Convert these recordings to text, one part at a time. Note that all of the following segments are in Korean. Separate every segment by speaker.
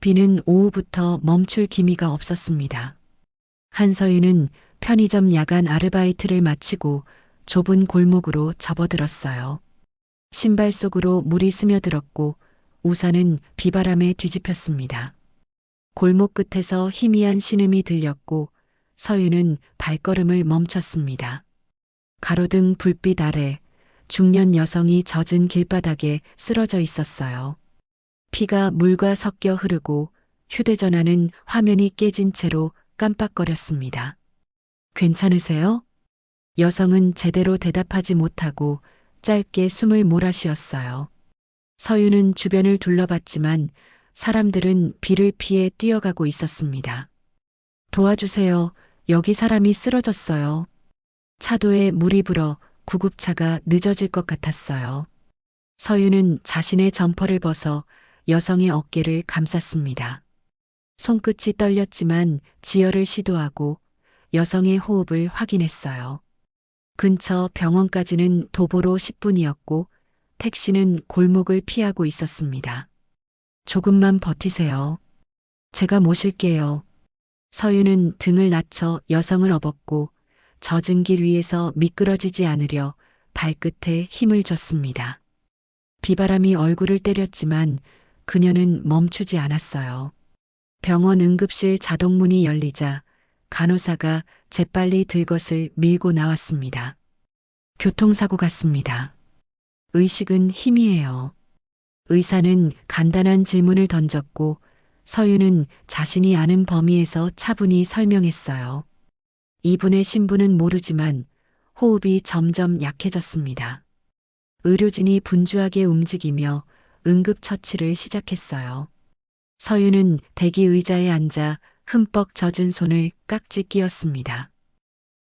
Speaker 1: 비는 오후부터 멈출 기미가 없었습니다. 한서윤은 편의점 야간 아르바이트를 마치고 좁은 골목으로 접어들었어요. 신발 속으로 물이 스며들었고 우산은 비바람에 뒤집혔습니다. 골목 끝에서 희미한 신음이 들렸고 서윤은 발걸음을 멈췄습니다. 가로등 불빛 아래 중년 여성이 젖은 길바닥에 쓰러져 있었어요. 피가 물과 섞여 흐르고 휴대전화는 화면이 깨진 채로 깜빡거렸습니다. 괜찮으세요? 여성은 제대로 대답하지 못하고 짧게 숨을 몰아쉬었어요. 서윤은 주변을 둘러봤지만 사람들은 비를 피해 뛰어가고 있었습니다. 도와주세요. 여기 사람이 쓰러졌어요. 차도에 물이 불어 구급차가 늦어질 것 같았어요. 서윤은 자신의 점퍼를 벗어 여성의 어깨를 감쌌습니다. 손끝이 떨렸지만 지혈을 시도하고 여성의 호흡을 확인했어요. 근처 병원까지는 도보로 10분이었고 택시는 골목을 피하고 있었습니다. 조금만 버티세요. 제가 모실게요. 서윤은 등을 낮춰 여성을 업었고 젖은 길 위에서 미끄러지지 않으려 발끝에 힘을 줬습니다. 비바람이 얼굴을 때렸지만 그녀는 멈추지 않았어요. 병원 응급실 자동문이 열리자 간호사가 재빨리 들것을 밀고 나왔습니다. 교통사고 같습니다. 의식은 희미해요. 의사는 간단한 질문을 던졌고 서윤은 자신이 아는 범위에서 차분히 설명했어요. 이분의 신분은 모르지만 호흡이 점점 약해졌습니다. 의료진이 분주하게 움직이며 응급처치를 시작했어요. 서윤은 대기 의자에 앉아 흠뻑 젖은 손을 깍지 끼었습니다.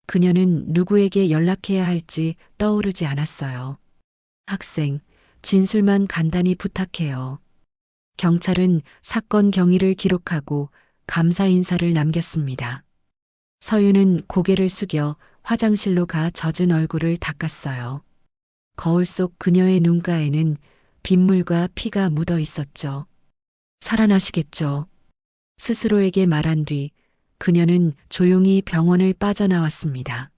Speaker 1: 그녀는 누구에게 연락해야 할지 떠오르지 않았어요. 학생, 진술만 간단히 부탁해요. 경찰은 사건 경위를 기록하고 감사 인사를 남겼습니다. 서윤은 고개를 숙여 화장실로 가 젖은 얼굴을 닦았어요. 거울 속 그녀의 눈가에는 빗물과 피가 묻어 있었죠. 살아나시겠죠. 스스로에게 말한 뒤 그녀는 조용히 병원을 빠져나왔습니다.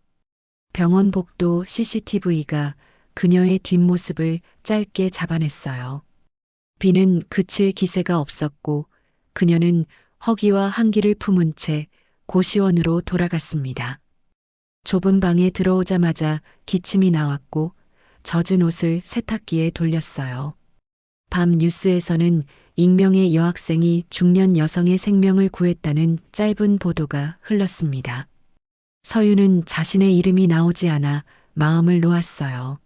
Speaker 1: 병원 복도 CCTV가 그녀의 뒷모습을 짧게 잡아냈어요. 비는 그칠 기세가 없었고 그녀는 허기와 한기를 품은 채 고시원으로 돌아갔습니다. 좁은 방에 들어오자마자 기침이 나왔고 젖은 옷을 세탁기에 돌렸어요. 밤 뉴스에서는 익명의 여학생이 중년 여성의 생명을 구했다는 짧은 보도가 흘렀습니다. 서윤은 자신의 이름이 나오지 않아 마음을 놓았어요.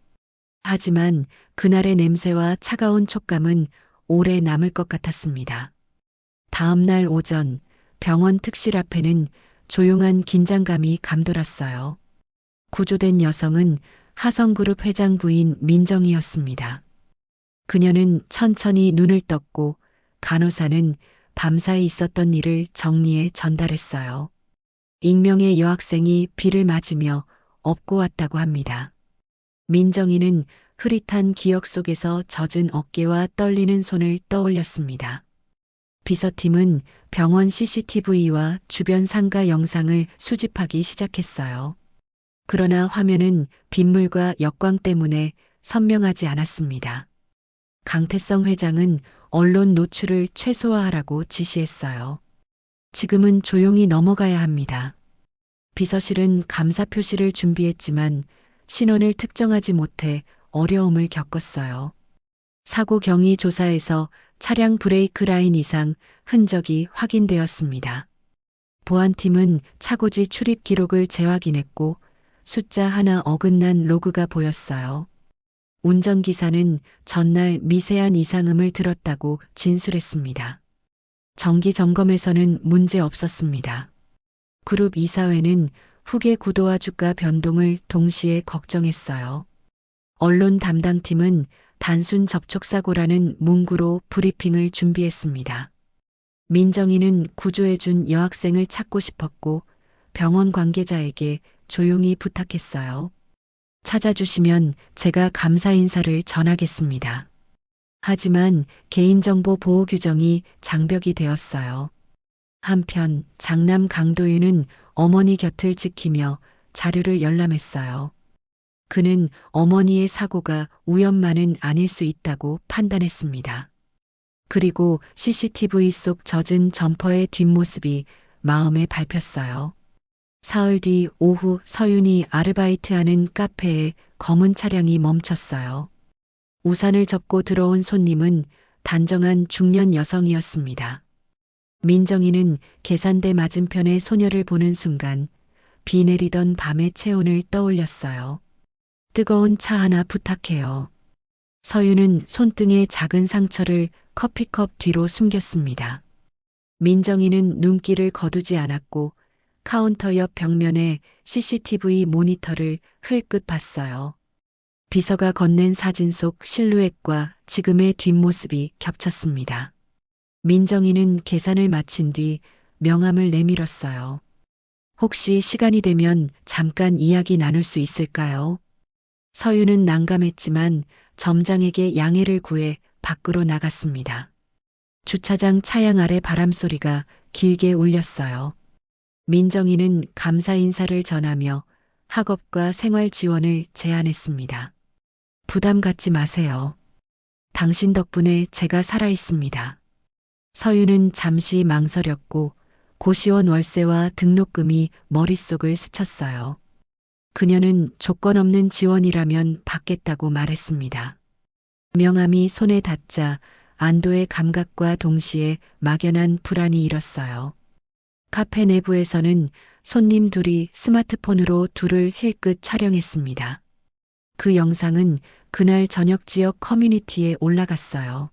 Speaker 1: 하지만 그날의 냄새와 차가운 촉감은 오래 남을 것 같았습니다. 다음 날 오전 병원 특실 앞에는 조용한 긴장감이 감돌았어요. 구조된 여성은 하성그룹 회장 부인 민정이었습니다. 그녀는 천천히 눈을 떴고 간호사는 밤사이 있었던 일을 정리해 전달했어요. 익명의 여학생이 비를 맞으며 업고 왔다고 합니다. 민정이는 흐릿한 기억 속에서 젖은 어깨와 떨리는 손을 떠올렸습니다. 비서팀은 병원 CCTV와 주변 상가 영상을 수집하기 시작했어요. 그러나 화면은 빗물과 역광 때문에 선명하지 않았습니다. 강태성 회장은 언론 노출을 최소화하라고 지시했어요. 지금은 조용히 넘어가야 합니다. 비서실은 감사 표시를 준비했지만 신원을 특정하지 못해 어려움을 겪었어요. 사고 경위 조사에서 차량 브레이크 라인 이상 흔적이 확인되었습니다. 보안팀은 차고지 출입 기록을 재확인했고 숫자 하나 어긋난 로그가 보였어요. 운전기사는 전날 미세한 이상음을 들었다고 진술했습니다. 정기 점검에서는 문제 없었습니다. 그룹 이사회는 후계 구도와 주가 변동을 동시에 걱정했어요. 언론 담당팀은 단순 접촉사고라는 문구로 브리핑을 준비했습니다. 민정이는 구조해준 여학생을 찾고 싶었고 병원 관계자에게 조용히 부탁했어요. 찾아주시면 제가 감사 인사를 전하겠습니다. 하지만 개인정보 보호 규정이 장벽이 되었어요. 한편 장남 강도윤은 어머니 곁을 지키며 자료를 열람했어요. 그는 어머니의 사고가 우연만은 아닐 수 있다고 판단했습니다. 그리고 CCTV 속 젖은 점퍼의 뒷모습이 마음에 밟혔어요. 사흘 뒤 오후 서윤이 아르바이트하는 카페에 검은 차량이 멈췄어요. 우산을 접고 들어온 손님은 단정한 중년 여성이었습니다. 민정이는 계산대 맞은편의 소녀를 보는 순간 비 내리던 밤의 체온을 떠올렸어요. 뜨거운 차 하나 부탁해요. 서윤은 손등에 작은 상처를 커피컵 뒤로 숨겼습니다. 민정이는 눈길을 거두지 않았고 카운터 옆 벽면에 CCTV 모니터를 흘끗 봤어요. 비서가 건넨 사진 속 실루엣과 지금의 뒷모습이 겹쳤습니다. 민정이는 계산을 마친 뒤 명함을 내밀었어요. 혹시 시간이 되면 잠깐 이야기 나눌 수 있을까요? 서윤은 난감했지만 점장에게 양해를 구해 밖으로 나갔습니다. 주차장 차양 아래 바람소리가 길게 울렸어요. 민정이는 감사 인사를 전하며 학업과 생활 지원을 제안했습니다. 부담 갖지 마세요. 당신 덕분에 제가 살아 있습니다. 서윤은 잠시 망설였고 고시원 월세와 등록금이 머릿속을 스쳤어요. 그녀는 조건 없는 지원이라면 받겠다고 말했습니다. 명함이 손에 닿자 안도의 감각과 동시에 막연한 불안이 일었어요. 카페 내부에서는 손님 둘이 스마트폰으로 둘을 힐끗 촬영했습니다. 그 영상은 그날 저녁 지역 커뮤니티에 올라갔어요.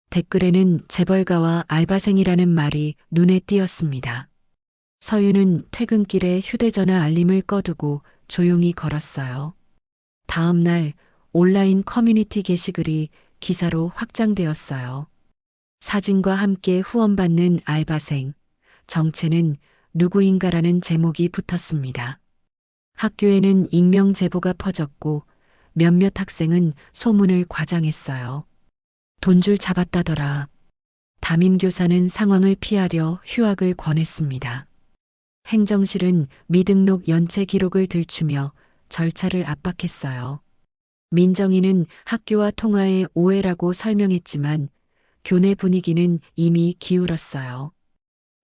Speaker 1: 댓글에는 재벌가와 알바생이라는 말이 눈에 띄었습니다. 서윤은 퇴근길에 휴대전화 알림을 꺼두고 조용히 걸었어요. 다음 날 온라인 커뮤니티 게시글이 기사로 확장되었어요. 사진과 함께 후원받는 알바생, 정체는 누구인가라는 제목이 붙었습니다. 학교에는 익명 제보가 퍼졌고 몇몇 학생은 소문을 과장했어요. 돈줄 잡았다더라. 담임교사는 상황을 피하려 휴학을 권했습니다. 행정실은 미등록 연체 기록을 들추며 절차를 압박했어요. 민정이는 학교와 통화에 오해라고 설명했지만 교내 분위기는 이미 기울었어요.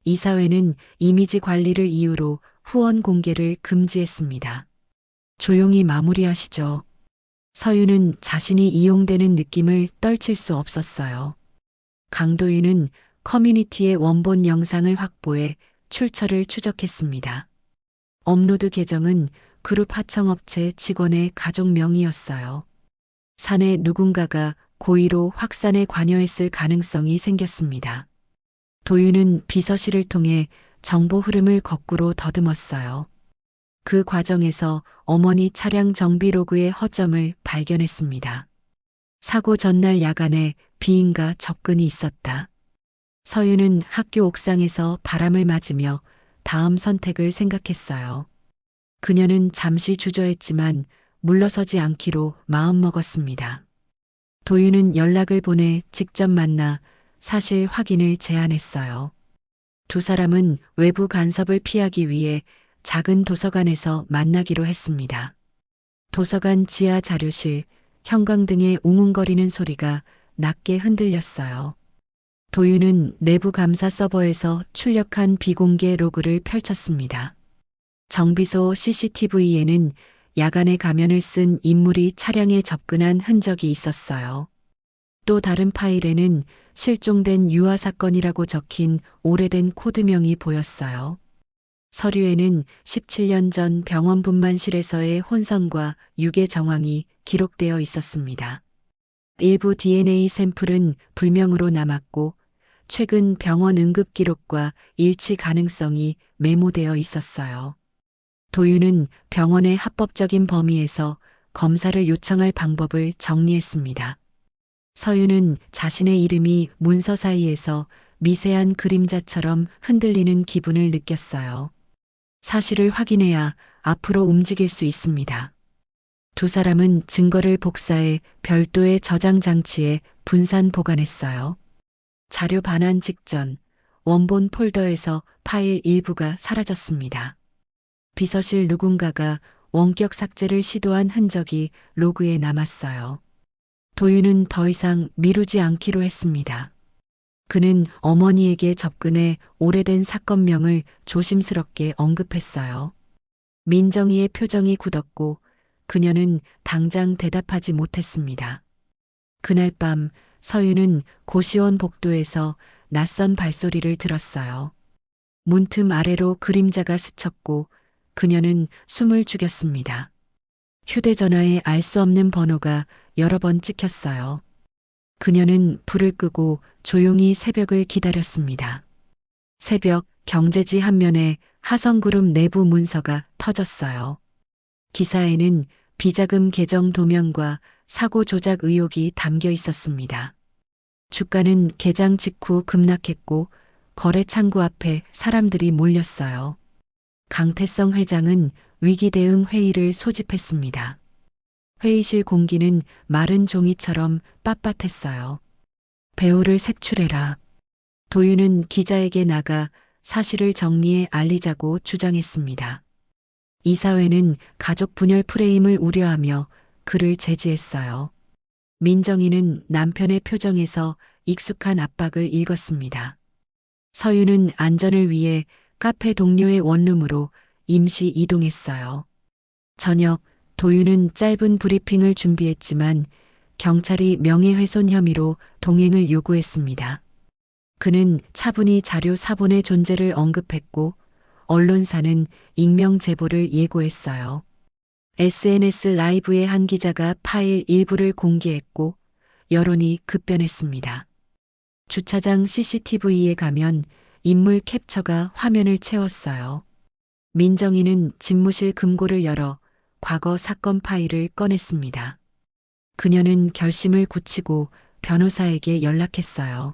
Speaker 1: 이사회는 이미지 관리를 이유로 후원 공개를 금지했습니다. 조용히 마무리하시죠. 서윤은 자신이 이용되는 느낌을 떨칠 수 없었어요. 강도윤은 커뮤니티의 원본 영상을 확보해 출처를 추적했습니다. 업로드 계정은 그룹 하청업체 직원의 가족 명의였어요. 사내 누군가가 고의로 확산에 관여했을 가능성이 생겼습니다. 도윤은 비서실을 통해 정보 흐름을 거꾸로 더듬었어요. 그 과정에서 어머니 차량 정비 로그의 허점을 발견했습니다. 사고 전날 야간에 비인가 접근이 있었다. 서윤은 학교 옥상에서 바람을 맞으며 다음 선택을 생각했어요. 그녀는 잠시 주저했지만 물러서지 않기로 마음먹었습니다. 도윤은 연락을 보내 직접 만나 사실 확인을 제안했어요. 두 사람은 외부 간섭을 피하기 위해 작은 도서관에서 만나기로 했습니다. 도서관 지하 자료실, 형광등의 웅웅거리는 소리가 낮게 흔들렸어요. 도윤은 내부 감사 서버에서 출력한 비공개 로그를 펼쳤습니다. 정비소 CCTV에는 야간에 가면을 쓴 인물이 차량에 접근한 흔적이 있었어요. 또 다른 파일에는 실종된 유아 사건이라고 적힌 오래된 코드명이 보였어요. 서류에는 17년 전 병원 분만실에서의 혼선과 유괴 정황이 기록되어 있었습니다. 일부 DNA 샘플은 불명으로 남았고 최근 병원 응급 기록과 일치 가능성이 메모되어 있었어요. 도윤은 병원의 합법적인 범위에서 검사를 요청할 방법을 정리했습니다. 서윤은 자신의 이름이 문서 사이에서 미세한 그림자처럼 흔들리는 기분을 느꼈어요. 사실을 확인해야 앞으로 움직일 수 있습니다. 두 사람은 증거를 복사해 별도의 저장 장치에 분산 보관했어요. 자료 반환 직전 원본 폴더에서 파일 일부가 사라졌습니다. 비서실 누군가가 원격 삭제를 시도한 흔적이 로그에 남았어요. 도윤은 더 이상 미루지 않기로 했습니다. 그는 어머니에게 접근해 오래된 사건명을 조심스럽게 언급했어요. 민정이의 표정이 굳었고 그녀는 당장 대답하지 못했습니다. 그날 밤 서윤은 고시원 복도에서 낯선 발소리를 들었어요. 문틈 아래로 그림자가 스쳤고 그녀는 숨을 죽였습니다. 휴대전화에 알 수 없는 번호가 여러 번 찍혔어요. 그녀는 불을 끄고 조용히 새벽을 기다렸습니다. 새벽 경제지 한 면에 하성그룹 내부 문서가 터졌어요. 기사에는 비자금 계정 도면과 사고 조작 의혹이 담겨 있었습니다. 주가는 개장 직후 급락했고 거래 창구 앞에 사람들이 몰렸어요. 강태성 회장은 위기 대응 회의를 소집했습니다. 회의실 공기는 마른 종이처럼 빳빳했어요. 배우를 색출해라. 도윤은 기자에게 나가 사실을 정리해 알리자고 주장했습니다. 이사회는 가족 분열 프레임을 우려하며 그를 제지했어요. 민정이는 남편의 표정에서 익숙한 압박을 읽었습니다. 서윤은 안전을 위해 카페 동료의 원룸으로 임시 이동했어요. 저녁 도윤은 짧은 브리핑을 준비했지만 경찰이 명예훼손 혐의로 동행을 요구했습니다. 그는 차분히 자료 사본의 존재를 언급했고 언론사는 익명 제보를 예고했어요. SNS 라이브의 한 기자가 파일 일부를 공개했고 여론이 급변했습니다. 주차장 CCTV에 가면 인물 캡처가 화면을 채웠어요. 민정이는 집무실 금고를 열어 과거 사건 파일을 꺼냈습니다. 그녀는 결심을 굳히고 변호사에게 연락했어요.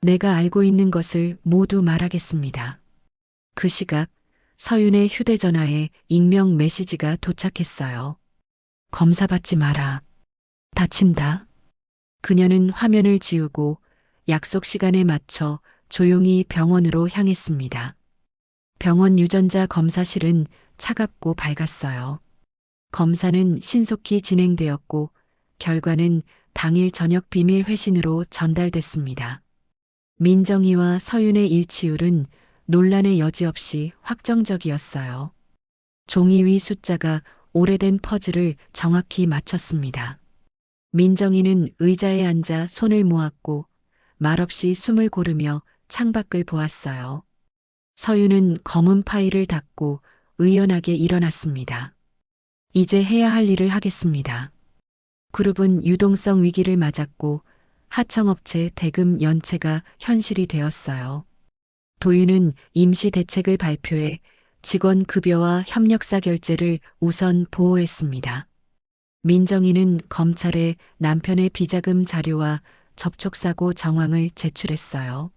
Speaker 1: 내가 알고 있는 것을 모두 말하겠습니다. 그 시각 서윤의 휴대전화에 익명 메시지가 도착했어요. 검사 받지 마라. 다친다. 그녀는 화면을 지우고 약속 시간에 맞춰 조용히 병원으로 향했습니다. 병원 유전자 검사실은 차갑고 밝았어요. 검사는 신속히 진행되었고 결과는 당일 저녁 비밀 회신으로 전달됐습니다. 민정이와 서윤의 일치율은 논란의 여지 없이 확정적이었어요. 종이 위 숫자가 오래된 퍼즐을 정확히 맞췄습니다. 민정이는 의자에 앉아 손을 모았고 말없이 숨을 고르며 창밖을 보았어요. 서윤은 검은 파일을 닫고 의연하게 일어났습니다. 이제 해야 할 일을 하겠습니다. 그룹은 유동성 위기를 맞았고 하청업체 대금 연체가 현실이 되었어요. 도윤은 임시 대책을 발표해 직원 급여와 협력사 결제를 우선 보호했습니다. 민정이는 검찰에 남편의 비자금 자료와 접촉사고 정황을 제출했어요.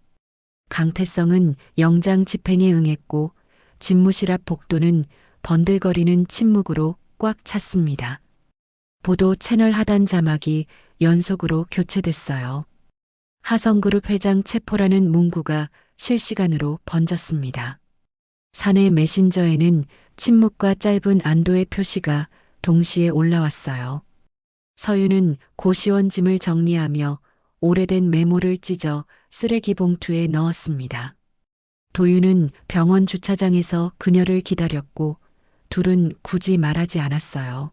Speaker 1: 강태성은 영장 집행에 응했고 집무실 앞 복도는 번들거리는 침묵으로 꽉 찼습니다. 보도 채널 하단 자막이 연속으로 교체됐어요. 하성그룹 회장 체포라는 문구가 실시간으로 번졌습니다. 사내 메신저에는 침묵과 짧은 안도의 표시가 동시에 올라왔어요. 서윤은 고시원 짐을 정리하며 오래된 메모를 찢어 쓰레기 봉투에 넣었습니다. 도윤은 병원 주차장에서 그녀를 기다렸고 둘은 굳이 말하지 않았어요.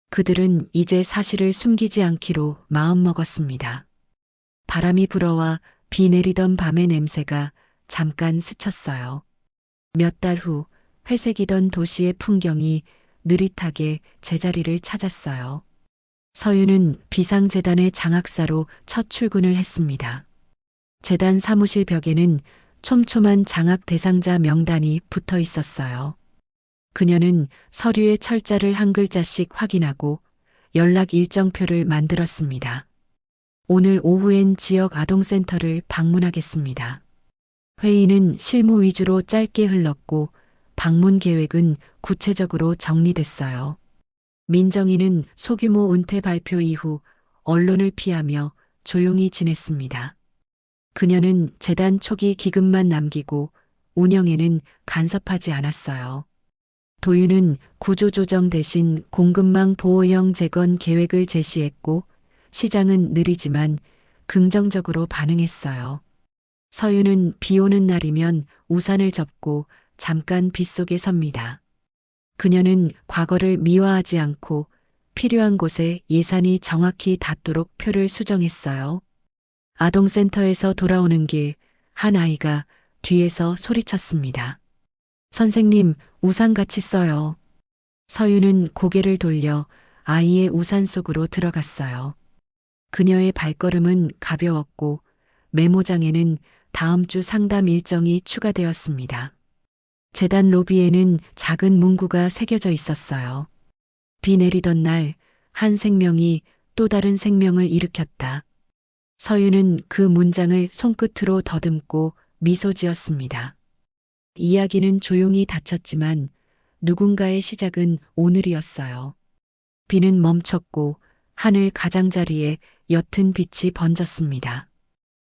Speaker 1: 그들은 이제 사실을 숨기지 않기로 마음먹었습니다. 바람이 불어와 비 내리던 밤의 냄새가 잠깐 스쳤어요. 몇 달 후 회색이던 도시의 풍경이 느릿하게 제자리를 찾았어요. 서윤은 비상재단의 장학사로 첫 출근을 했습니다. 재단 사무실 벽에는 촘촘한 장학 대상자 명단이 붙어 있었어요. 그녀는 서류의 철자를 한 글자씩 확인하고 연락 일정표를 만들었습니다. 오늘 오후엔 지역 아동센터를 방문하겠습니다. 회의는 실무 위주로 짧게 흘렀고 방문 계획은 구체적으로 정리됐어요. 민정이는 소규모 은퇴 발표 이후 언론을 피하며 조용히 지냈습니다. 그녀는 재단 초기 기금만 남기고 운영에는 간섭하지 않았어요. 도유는 구조조정 대신 공급망 보호형 재건 계획을 제시했고 시장은 느리지만 긍정적으로 반응했어요. 서유는 비 오는 날이면 우산을 접고 잠깐 빗속에 섭니다. 그녀는 과거를 미화하지 않고 필요한 곳에 예산이 정확히 닿도록 표를 수정했어요. 아동센터에서 돌아오는 길, 한 아이가 뒤에서 소리쳤습니다. 선생님, 우산 같이 써요. 서유는 고개를 돌려 아이의 우산 속으로 들어갔어요. 그녀의 발걸음은 가벼웠고 메모장에는 다음 주 상담 일정이 추가되었습니다. 재단 로비에는 작은 문구가 새겨져 있었어요. 비 내리던 날, 한 생명이 또 다른 생명을 일으켰다. 서유는 그 문장을 손끝으로 더듬고 미소 지었습니다. 이야기는 조용히 닫혔지만 누군가의 시작은 오늘이었어요. 비는 멈췄고 하늘 가장자리에 옅은 빛이 번졌습니다.